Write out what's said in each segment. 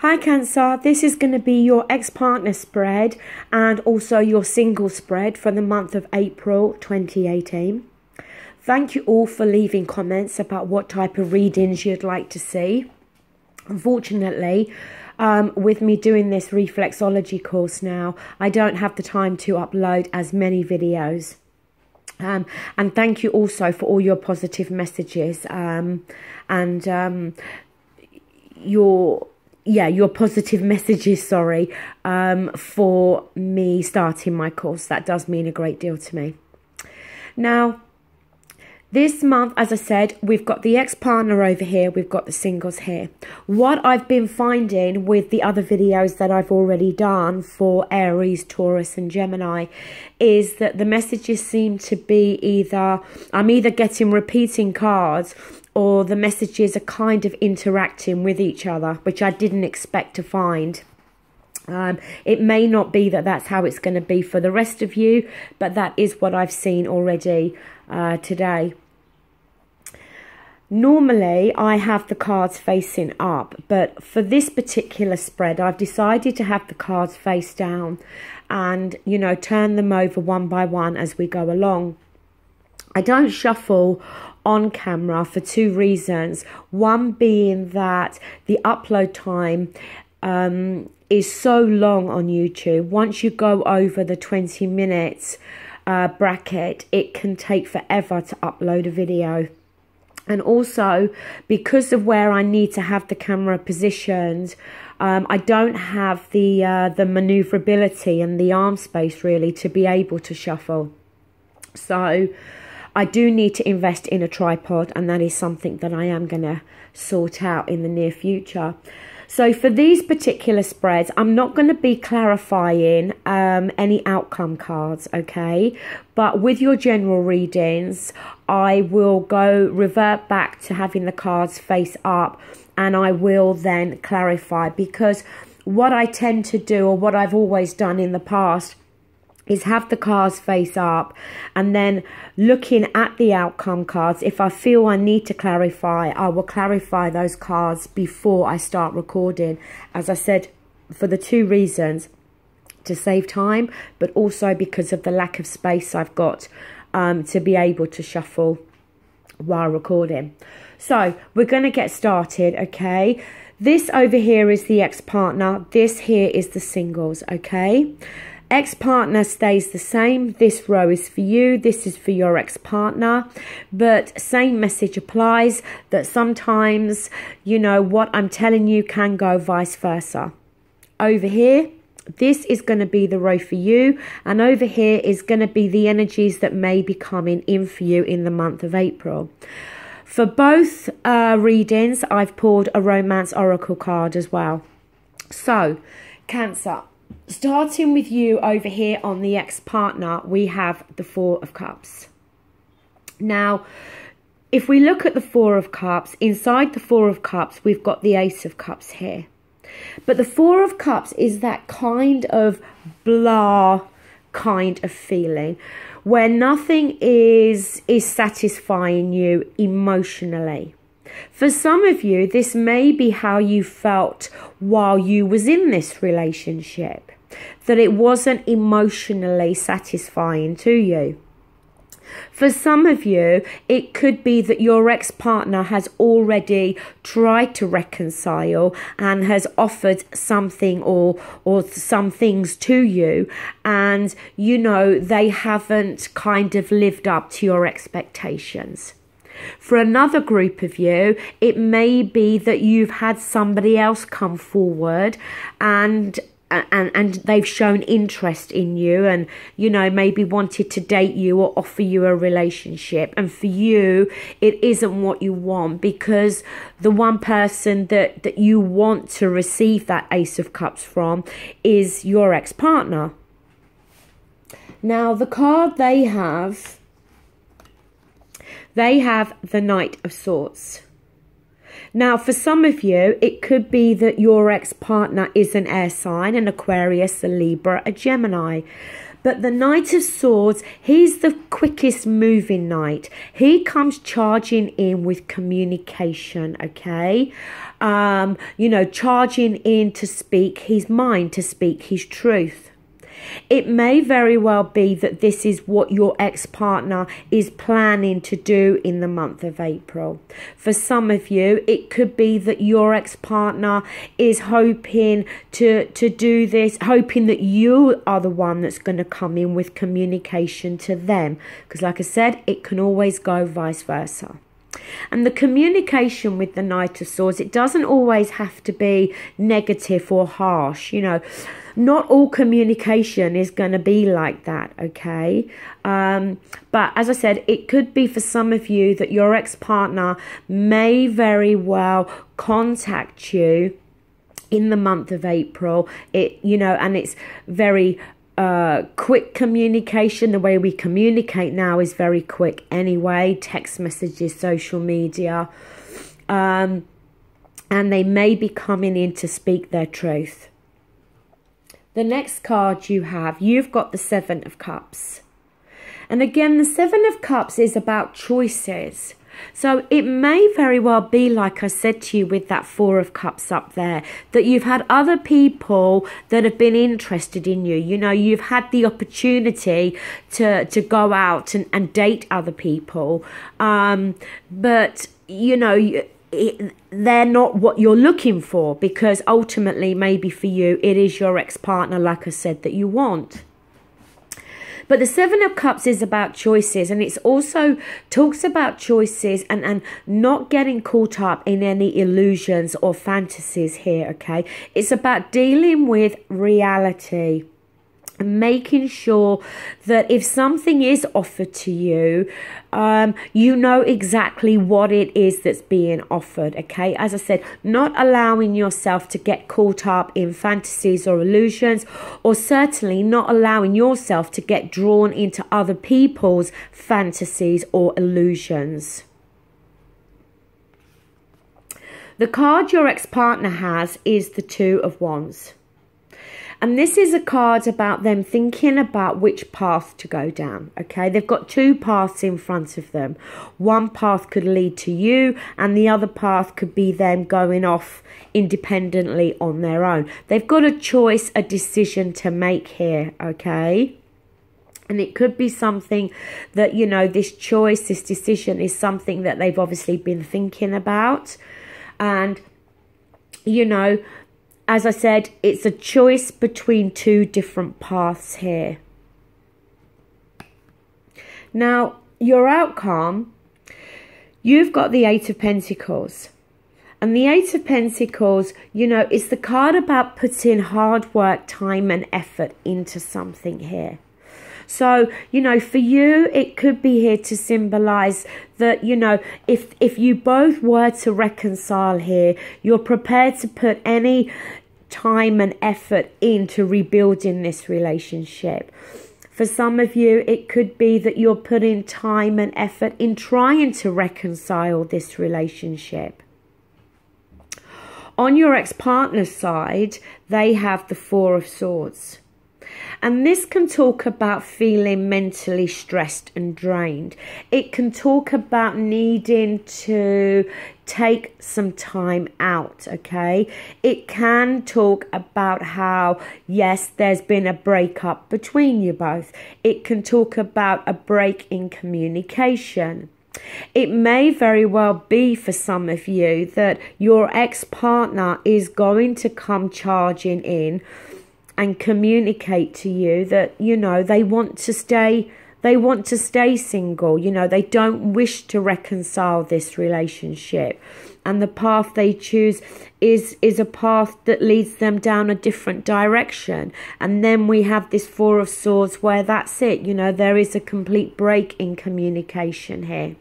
Hi Cancer, this is going to be your ex-partner spread and also your single spread for the month of April 2018. Thank you all for leaving comments about what type of readings you'd like to see. Unfortunately, with me doing this reflexology course now, I don't have the time to upload as many videos. And thank you also for all your positive messages your positive messages, for me starting my course. That does mean a great deal to me. Now, this month, as I said, we've got the ex-partner over here, we've got the singles here. What I've been finding with the other videos that I've already done for Aries, Taurus and Gemini is that the messages seem to be I'm either getting repeating cards or the messages are kind of interacting with each other, which I didn't expect to find. It may not be that that's how it's going to be for the rest of you, but that is what I've seen already today. Normally, I have the cards facing up, but for this particular spread, I've decided to have the cards face down and, turn them over one by one as we go along. I don't shuffle on camera for two reasons. One being that the upload time is so long on YouTube. Once you go over the 20 minutes bracket, it can take forever to upload a video. And also, because of where I need to have the camera positioned, I don't have the maneuverability and the arm space really to be able to shuffle. So I do need to invest in a tripod, and that is something that I am going to sort out in the near future. So for these particular spreads, I'm not going to be clarifying any outcome cards, okay? But with your general readings, I will revert back to having the cards face up, and I will then clarify, because what I tend to do, or what I've always done in the past, is have the cards face up and then looking at the outcome cards. If I feel I need to clarify, I will clarify those cards before I start recording. As I said, for the two reasons: to save time, but also because of the lack of space I've got to be able to shuffle while recording. So we're going to get started, okay? This over here is the ex-partner. This here is the singles, okay? Ex-partner stays the same. This row is for you. This is for your ex-partner. But same message applies, that sometimes, what I'm telling you can go vice versa. Over here, this is going to be the row for you. And over here is going to be the energies that may be coming in for you in the month of April. For both readings, I've pulled a Romance Oracle card as well. So, Cancer, starting with you over here on the ex-partner, we have the Four of Cups. Now, if we look at the Four of Cups, inside the Four of Cups, we've got the Ace of Cups here. But the Four of Cups is that kind of blah kind of feeling where nothing is satisfying you emotionally. For some of you, this may be how you felt while you was in this relationship, that it wasn't emotionally satisfying to you. For some of you, it could be that your ex-partner has already tried to reconcile and has offered something or some things to you, and they haven't kind of lived up to your expectations. For another group of you, it may be that you've had somebody else come forward and they've shown interest in you and, maybe wanted to date you or offer you a relationship. And for you, it isn't what you want, because the one person that you want to receive that Ace of Cups from is your ex-partner. Now, the card they have the Knight of Swords. Now, for some of you, it could be that your ex-partner is an air sign, an Aquarius, a Libra, a Gemini. But the Knight of Swords, he's the quickest moving knight. He comes charging in with communication, okay? you know, charging in to speak his mind, to speak his truth. It may very well be that this is what your ex-partner is planning to do in the month of April. For some of you, it could be that your ex-partner is hoping to do this, hoping that you are the one that's going to come in with communication to them. Because like I said, it can always go vice versa. And the communication with the Knight of Swords, it doesn't always have to be negative or harsh, you know. Not all communication is going to be like that, okay? But as I said, it could be for some of you that your ex-partner may very well contact you in the month of April. You know, and it's very quick communication. The way we communicate now is very quick anyway. Text messages, social media. And they may be coming in to speak their truth. The next card you've got the Seven of Cups. And again, the Seven of Cups is about choices. So it may very well be, like I said to you with that Four of Cups up there, that you've had other people that have been interested in you. You know, you've had the opportunity to go out and date other people. But, you know, they're not what you're looking for, because ultimately maybe for you it is your ex-partner, like I said, that you want. But the Seven of Cups is about choices, and it's also talks about choices and not getting caught up in any illusions or fantasies here, okay? It's about dealing with reality. Making sure that if something is offered to you, you know exactly what it is that's being offered, okay? As I said, not allowing yourself to get caught up in fantasies or illusions, or certainly not allowing yourself to get drawn into other people's fantasies or illusions. The card your ex-partner has is the Two of Wands. And this is a card about them thinking about which path to go down, okay? They've got two paths in front of them. One path could lead to you, and the other path could be them going off independently on their own. They've got a choice, a decision to make here, okay? And it could be something that, you know, this choice, this decision is something that they've obviously been thinking about. And, you know, as I said, it's a choice between two different paths here. Now, your outcome, you've got the Eight of Pentacles. And the Eight of Pentacles, you know, it's the card about putting hard work, time and effort into something here. So, you know, for you, it could be here to symbolize that, you know, if you both were to reconcile here, you're prepared to put any time and effort into rebuilding this relationship. For some of you, it could be that you're putting time and effort in trying to reconcile this relationship. On your ex-partner's side, they have the Four of Swords. And this can talk about feeling mentally stressed and drained. It can talk about needing to take some time out, okay? It can talk about how, yes, there's been a breakup between you both. It can talk about a break in communication. It may very well be for some of you that your ex-partner is going to come charging in and communicate to you that, you know, they want to stay single. You know, they don't wish to reconcile this relationship, and the path they choose is a path that leads them down a different direction. And then we have this Four of Swords where that's it, you know, there is a complete break in communication here.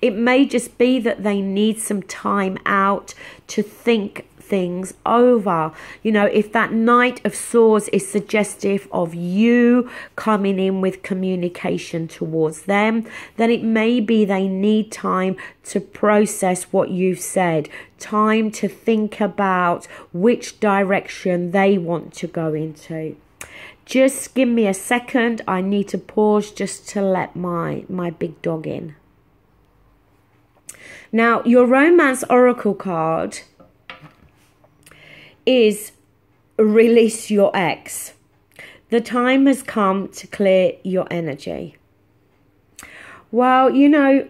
It may just be that they need some time out to think things over. You know, if that Knight of Swords is suggestive of you coming in with communication towards them, then it may be they need time to process what you've said, time to think about which direction they want to go into. Just give me a second. I need to pause just to let my big dog in. Now, your Romance Oracle card is release your ex. The time has come to clear your energy. Well, you know,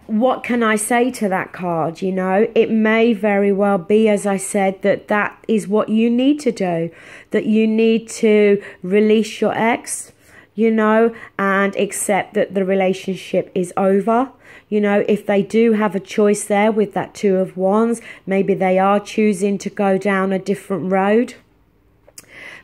what can I say to that card? You know, it may very well be, as I said, that is what you need to do, that you need to release your ex, you know, and accept that the relationship is over. You know, if they do have a choice there with that Two of Wands, maybe they are choosing to go down a different road.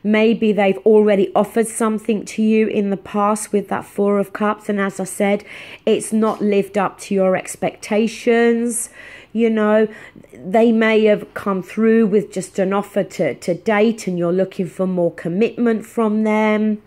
Maybe they've already offered something to you in the past with that Four of Cups. And as I said, it's not lived up to your expectations. You know, they may have come through with just an offer to date and you're looking for more commitment from them.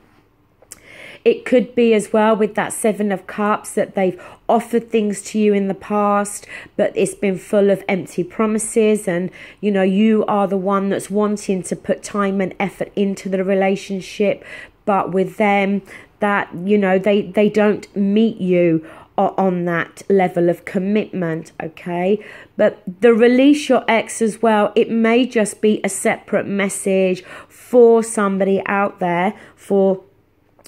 It could be as well with that Seven of Cups that they've offered things to you in the past, but it's been full of empty promises, and you know, you are the one that's wanting to put time and effort into the relationship, but with them, that, you know, they don't meet you on that level of commitment, okay? But the release your ex as well, it may just be a separate message for somebody out there, for,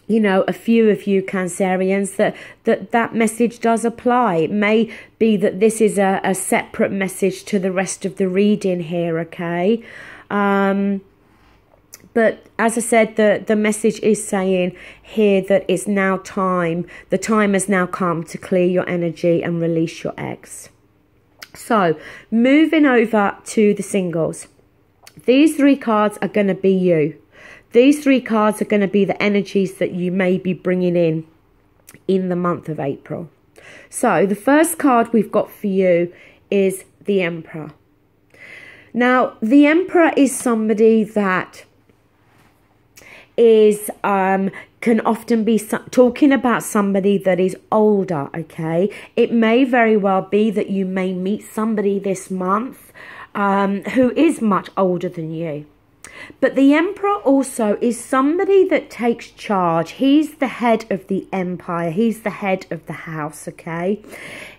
you know, a few of you Cancerians, that message does apply. It may be that this is a separate message to the rest of the reading here, okay? But as I said, the message is saying here that it's now time. The time has now come to clear your energy and release your ex. So, moving over to the singles. These three cards are going to be you. These three cards are going to be the energies that you may be bringing in the month of April. So the first card we've got for you is the Emperor. Now, the Emperor is somebody that is can often be talking about somebody that is older, okay? It may very well be that you may meet somebody this month who is much older than you. But the Emperor also is somebody that takes charge. He's the head of the empire. He's the head of the house, okay?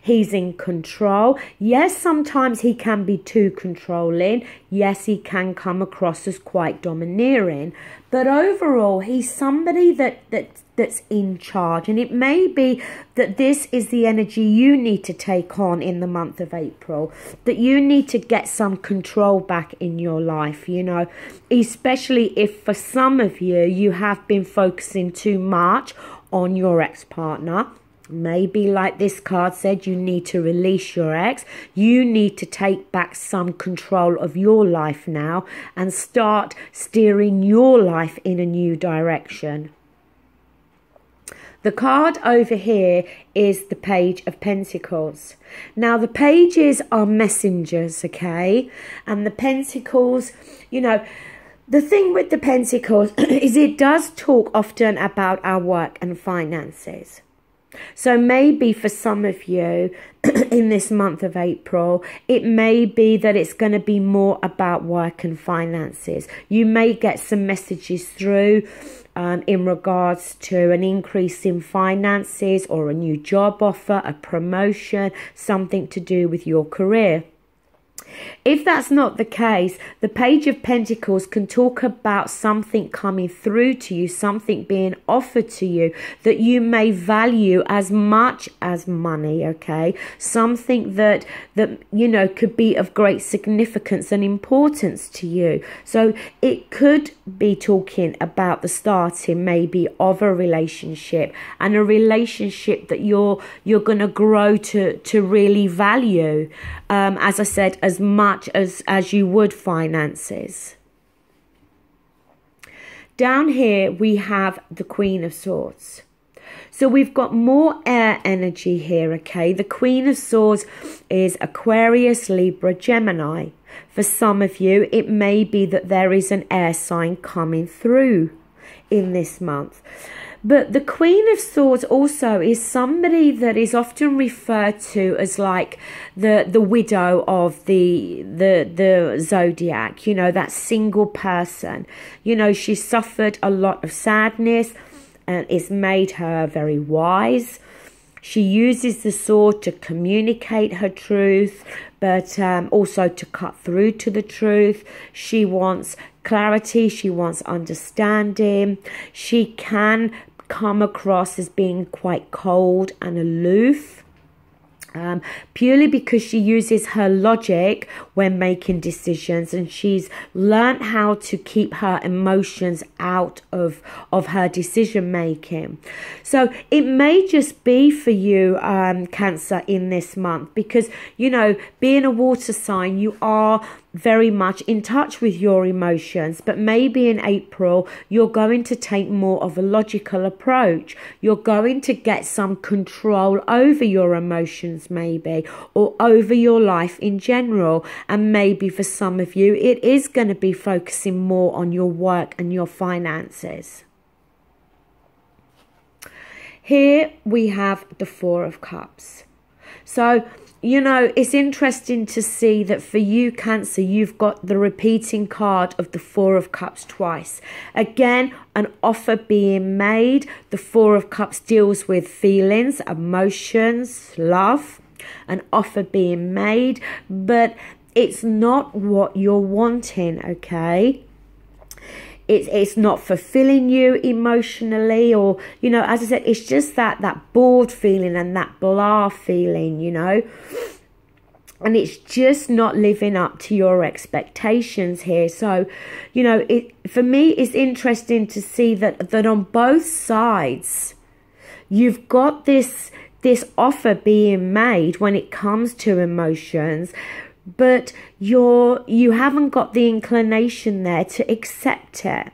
He's in control. Yes, sometimes he can be too controlling. Yes, he can come across as quite domineering. But overall, he's somebody that's in charge. And it may be that this is the energy you need to take on in the month of April. That you need to get some control back in your life, you know. Especially if for some of you, you have been focusing too much on your ex-partner. Maybe like this card said, you need to release your ex. You need to take back some control of your life now and start steering your life in a new direction. The card over here is the Page of Pentacles. Now, the pages are messengers, okay? And the Pentacles, you know, the thing with the Pentacles is it does talk often about our work and finances. So maybe for some of you in this month of April, it may be that it's going to be more about work and finances. You may get some messages through in regards to an increase in finances or a new job offer, a promotion, something to do with your career. If that's not the case, the Page of Pentacles can talk about something coming through to you, something being offered to you that you may value as much as money, okay? Something that you know could be of great significance and importance to you. So it could be talking about the starting maybe of a relationship, and a relationship that you're going to grow to really value, as I said, as much as you would finances. Down here we have the Queen of Swords. So we've got more air energy here, okay? The Queen of Swords is Aquarius, Libra, Gemini. For some of you, it may be that there is an air sign coming through in this month. But the Queen of Swords also is somebody that is often referred to as like the widow of the zodiac, you know, that single person. You know, she suffered a lot of sadness and it's made her very wise. She uses the sword to communicate her truth, but also to cut through to the truth. She wants clarity. She wants understanding. She can come across as being quite cold and aloof. Purely because she uses her logic when making decisions, and she's learned how to keep her emotions out of her decision making. So it may just be for you, Cancer, in this month, because, you know, being a water sign, you are very much in touch with your emotions, but maybe in April you're going to take more of a logical approach. You're going to get some control over your emotions, maybe, or over your life in general. And maybe for some of you it is going to be focusing more on your work and your finances. Here we have the Four of Cups. So, you know, it's interesting to see that for you, Cancer, you've got the repeating card of the Four of Cups twice. Again, an offer being made. The Four of Cups deals with feelings, emotions, love. An offer being made, but it's not what you're wanting, okay? It's not fulfilling you emotionally, or, you know, as I said, it's just that bored feeling and that blah feeling, you know, and it's just not living up to your expectations here. So, you know, for me, it's interesting to see that on both sides, you've got this offer being made when it comes to emotions, but you haven't got the inclination there to accept it.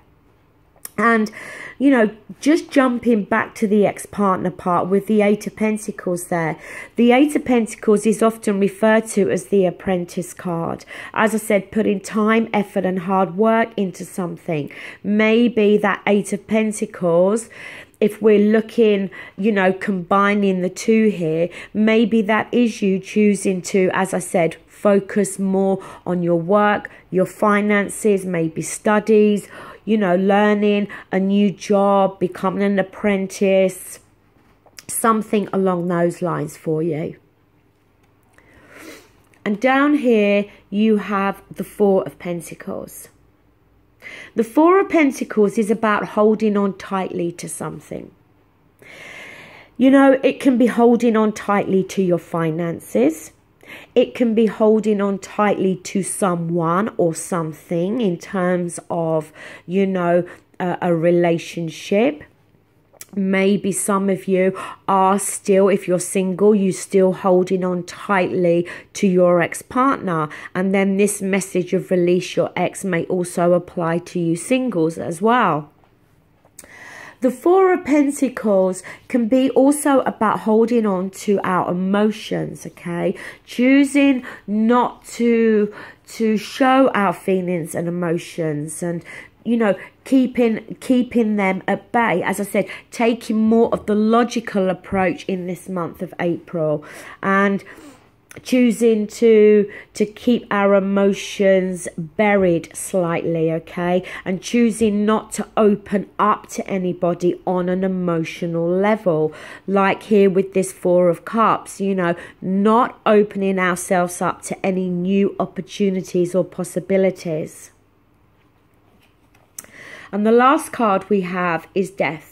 And, you know, just jumping back to the ex-partner part with the Eight of Pentacles there. The Eight of Pentacles is often referred to as the apprentice card. As I said, putting time, effort and hard work into something. Maybe that Eight of Pentacles, if we're looking, you know, combining the two here, maybe that is you choosing to, as I said, focus more on your work, your finances, maybe studies, you know, learning a new job, becoming an apprentice, something along those lines for you. And down here you have the Four of Pentacles. The Four of Pentacles is about holding on tightly to something. You know, it can be holding on tightly to your finances. It can be holding on tightly to someone or something in terms of, you know, a relationship. Maybe some of you are still, if you're single, you're still holding on tightly to your ex-partner. And then this message of release your ex may also apply to you singles as well. The Four of Pentacles can be also about holding on to our emotions, okay? Choosing not to show our feelings and emotions, and, you know, keeping them at bay. As I said, taking more of the logical approach in this month of April, and choosing to keep our emotions buried slightly, okay, and choosing not to open up to anybody on an emotional level, like here with this Four of Cups, you know, not opening ourselves up to any new opportunities or possibilities. And the last card we have is Death.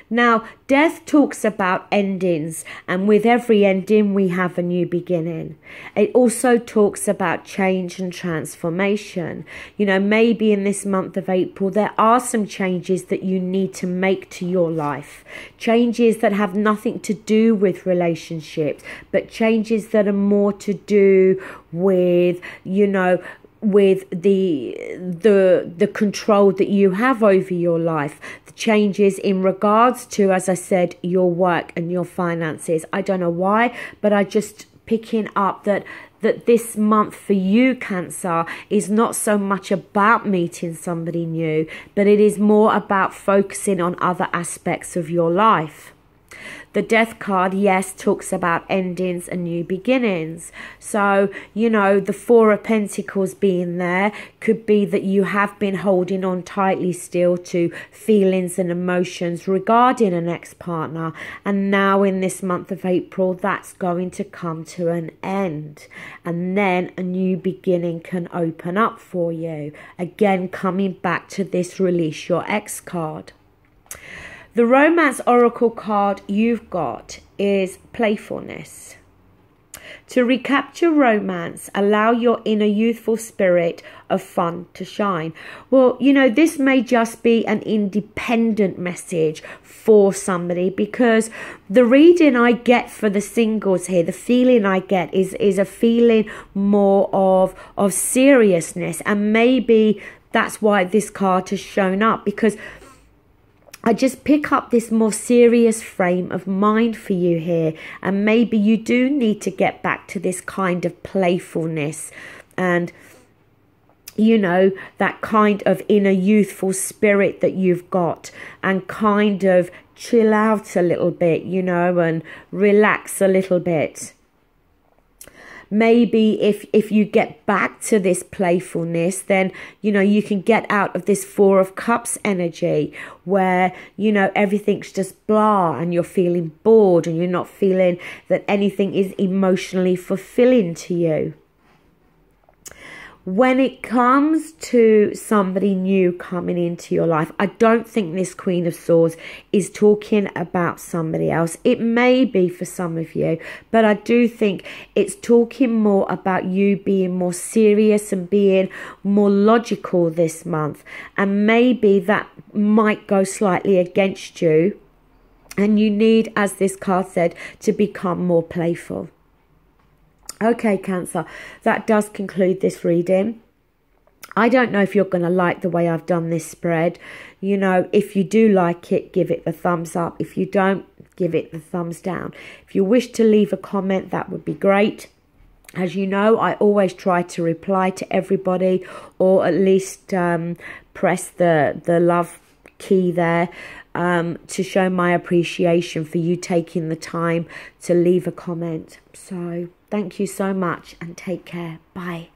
Now, death talks about endings, and with every ending we have a new beginning. It also talks about change and transformation. You know, maybe in this month of April there are some changes that you need to make to your life. Changes that have nothing to do with relationships, but changes that are more to do with, you know, with the control that you have over your life, the changes in regards to, as I said, your work and your finances. I don't know why, but I just picking up that this month for you, Cancer, is not so much about meeting somebody new, but it is more about focusing on other aspects of your life. The Death card, yes, talks about endings and new beginnings. So, you know, the Four of Pentacles being there could be that you have been holding on tightly still to feelings and emotions regarding an ex-partner. And now in this month of April, that's going to come to an end. And then a new beginning can open up for you. Again, coming back to this Release Your Ex card. The Romance Oracle card you've got is playfulness. To recapture romance, allow your inner youthful spirit of fun to shine. Well, you know, this may just be an independent message for somebody, because the reading I get for the singles here, the feeling I get is a feeling more of seriousness. And maybe that's why this card has shown up, because I just pick up this more serious frame of mind for you here. And maybe you do need to get back to this kind of playfulness and, you know, that kind of inner youthful spirit that you've got, and kind of chill out a little bit, you know, and relax a little bit. Maybe if you get back to this playfulness, then, you know, you can get out of this Four of Cups energy where, you know, everything's just blah and you're feeling bored and you're not feeling that anything is emotionally fulfilling to you. When it comes to somebody new coming into your life, I don't think this Queen of Swords is talking about somebody else. It may be for some of you, but I do think it's talking more about you being more serious and being more logical this month. And maybe that might go slightly against you. And you need, as this card said, to become more playful. Okay, Cancer, that does conclude this reading. I don't know if you're going to like the way I've done this spread. You know, if you do like it, give it the thumbs up. If you don't, give it the thumbs down. If you wish to leave a comment, that would be great. As you know, I always try to reply to everybody, or at least press the love key there to show my appreciation for you taking the time to leave a comment. So thank you so much and take care. Bye.